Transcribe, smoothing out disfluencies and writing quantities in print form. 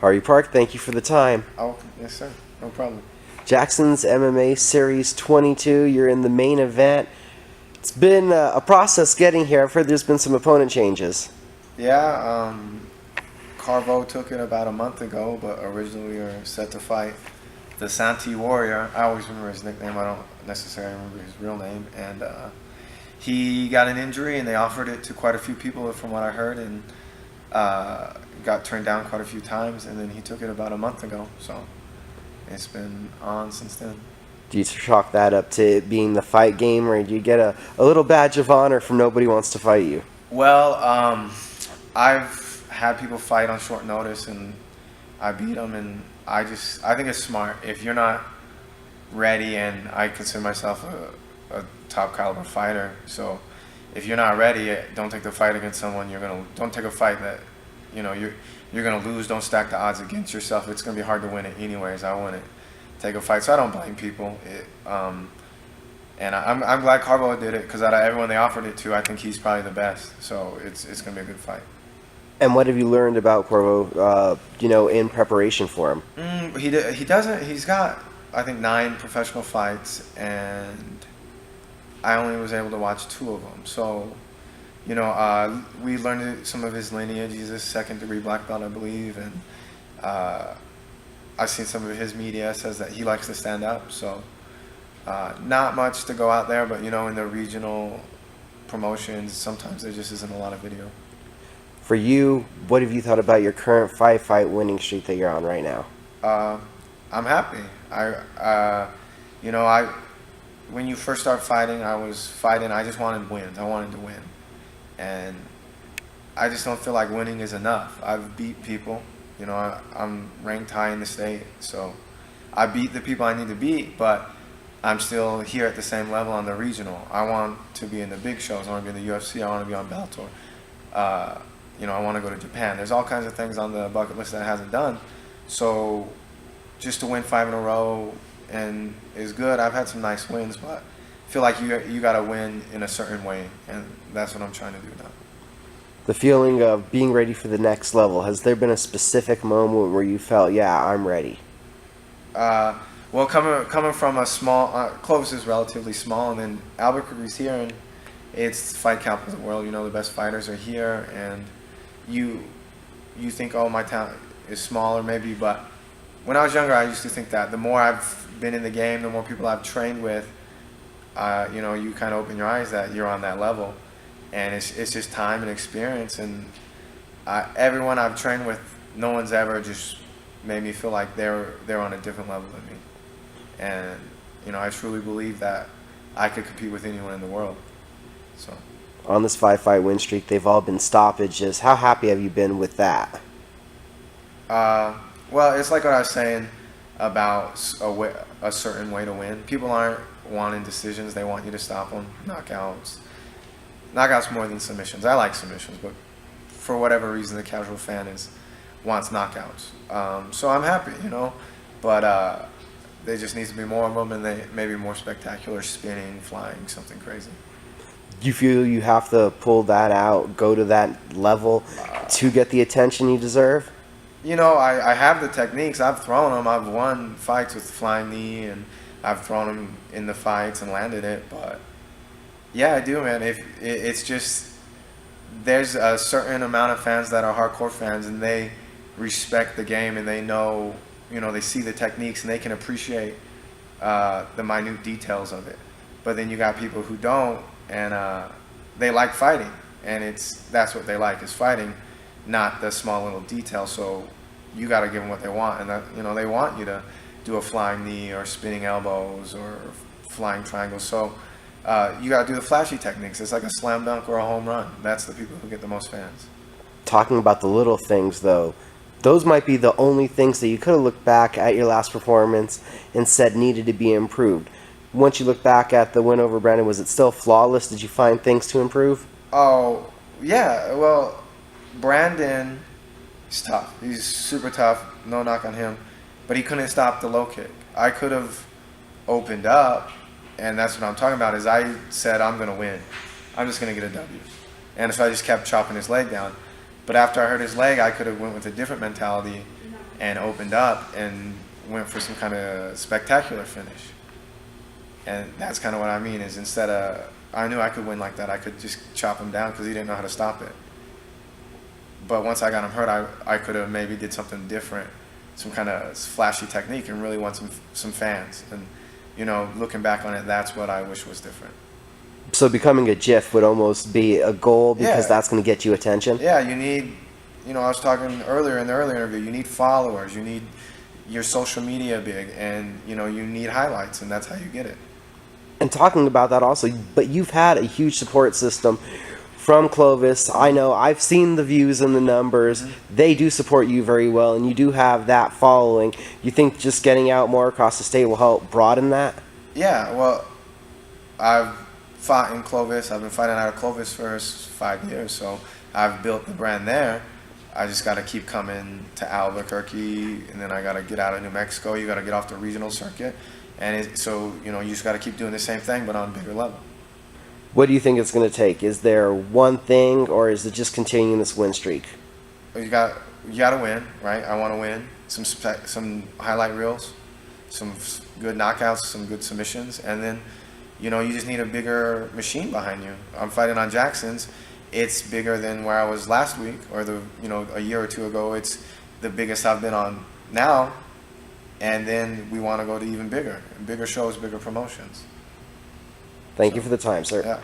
Harvey Park, thank you for the time. Oh, yes, sir. No problem. Jackson's MMA Series 22, you're in the main event. It's been a process getting here. I've heard there's been some opponent changes. Yeah, Corvo took it about a month ago, but originally we were set to fight the Santi Warrior. I always remember his nickname. I don't necessarily remember his real name. And he got an injury, and they offered it to quite a few people, from what I heard, and got turned down quite a few times. And then he took it about a month ago, so it's been on since then. Do you chalk that up to it being the fight game, or do you get a little badge of honor from nobody wants to fight you? Well, I've had people fight on short notice, and I beat them, and I think it's smart. If you're not ready, and I consider myself a top caliber fighter, so if you're not ready, don't take the fight against someone don't take a fight that you're gonna lose. Don't stack the odds against yourself. It's gonna be hard to win it anyways. I wouldn't take a fight, so I don't blame people. And I'm glad Corvo did it, because out of everyone they offered it to, I think he's probably the best. So it's gonna be a good fight. And what have you learned about Corvo, in preparation for him? He's got, I think, 9 professional fights, and I only was able to watch 2 of them. So, we learned some of his lineage. He's a second-degree black belt, I believe, and I've seen some of his media says that he likes to stand up. So, not much to go out there, but in the regional promotions, sometimes there just isn't a lot of video. For you, what have you thought about your current fight winning streak that you're on right now? I'm happy. When you first start fighting, I was fighting. I just wanted wins. I wanted to win, and I just don't feel like winning is enough. I've beat people. I'm ranked high in the state, so I beat the people I need to beat, but I'm still here at the same level on the regional. I want to be in the big shows. I want to be in the UFC. I want to be on Bellator. I want to go to Japan. There's all kinds of things on the bucket list that I hasn't done. So just to win 5 in a row and is good. I've had some nice wins, but I feel like you got to win in a certain way, and that's what I'm trying to do now. The feeling of being ready for the next level, has there been a specific moment where you felt, yeah, I'm ready? Well, coming from a small, Clovis is relatively small, and then Albuquerque's here, and it's the fight capital of the world. The best fighters are here, and you think, oh, my town is smaller maybe, but when I was younger, I used to think that the more I've been in the game, the more people I've trained with, you kind of open your eyes that you're on that level, and it's just time and experience, and everyone I've trained with, no one's ever just made me feel like they're on a different level than me, and I truly believe that I could compete with anyone in the world. So, on this 5-fight win streak, they've all been stoppages. How happy have you been with that? Well, it's like what I was saying about a certain way to win. People aren't wanting decisions. They want you to stop them. Knockouts more than submissions. I like submissions, but for whatever reason, the casual fan wants knockouts. So I'm happy, but there just needs to be more of them, and they maybe more spectacular, spinning, flying, something crazy. Do you feel you have to pull that out, go to that level to get the attention you deserve? I have the techniques. I've thrown them. I've won fights with flying knee, and I've thrown them in the fights and landed it. But yeah, I do, man. It's just, there's a certain amount of fans that are hardcore fans, and they respect the game, and they know, they see the techniques, and they can appreciate the minute details of it. But then you got people who don't, and they like fighting, and that's what they like, is fighting, not the small little details. So you got to give them what they want, and that, they want you to do a flying knee or spinning elbows or flying triangles. So you got to do the flashy techniques. It's like a slam dunk or a home run. That's the people who get the most fans. Talking about the little things, though, those might be the only things that you could have looked back at your last performance and said needed to be improved. Once you look back at the win over Brandon, was it still flawless? Did you find things to improve? Oh, yeah. Well, Brandon is tough. He's super tough. No knock on him. But he couldn't stop the low kick. I could have opened up, and that's what I'm talking about, is I said, I'm going to win. I'm just going to get a W. And if I just kept chopping his leg down. But after I hurt his leg, I could have went with a different mentality and opened up and went for some kind of spectacular finish. And that's kind of what I mean is instead of, I knew I could win like that. I could just chop him down because he didn't know how to stop it. But once I got him hurt, I could have maybe did something different, some kind of flashy technique and really won some fans. And, you know, looking back on it, that's what I wish was different. So becoming a GIF would almost be a goal because Yeah. that's going to get you attention? Yeah, you need, you know, I was talking earlier in the earlier interview, you need followers, you need your social media big, and, you know, you need highlights, and that's how you get it. And talking about that also, but you've had a huge support system from Clovis. I know I've seen the views and the numbers. Mm-hmm. They do support you very well, and you do have that following. You think just getting out more across the state will help broaden that? Yeah, well, I've fought in Clovis. I've been fighting out of Clovis for 5 years, so I've built the brand there. I just got to keep coming to Albuquerque, and then I got to get out of New Mexico. You got to get off the regional circuit, and so you know you just got to keep doing the same thing, but on a bigger level. What do you think it's going to take? Is there one thing, or is it just continuing this win streak? You got to win, right? I want to win some highlight reels, some good knockouts, some good submissions, and then you know you just need a bigger machine behind you. I'm fighting on Jackson's. It's bigger than where I was last week or a year or two ago. It's the biggest I've been on now, and then we want to go to even bigger shows, bigger promotions. Thank you for the time, sir. Yeah.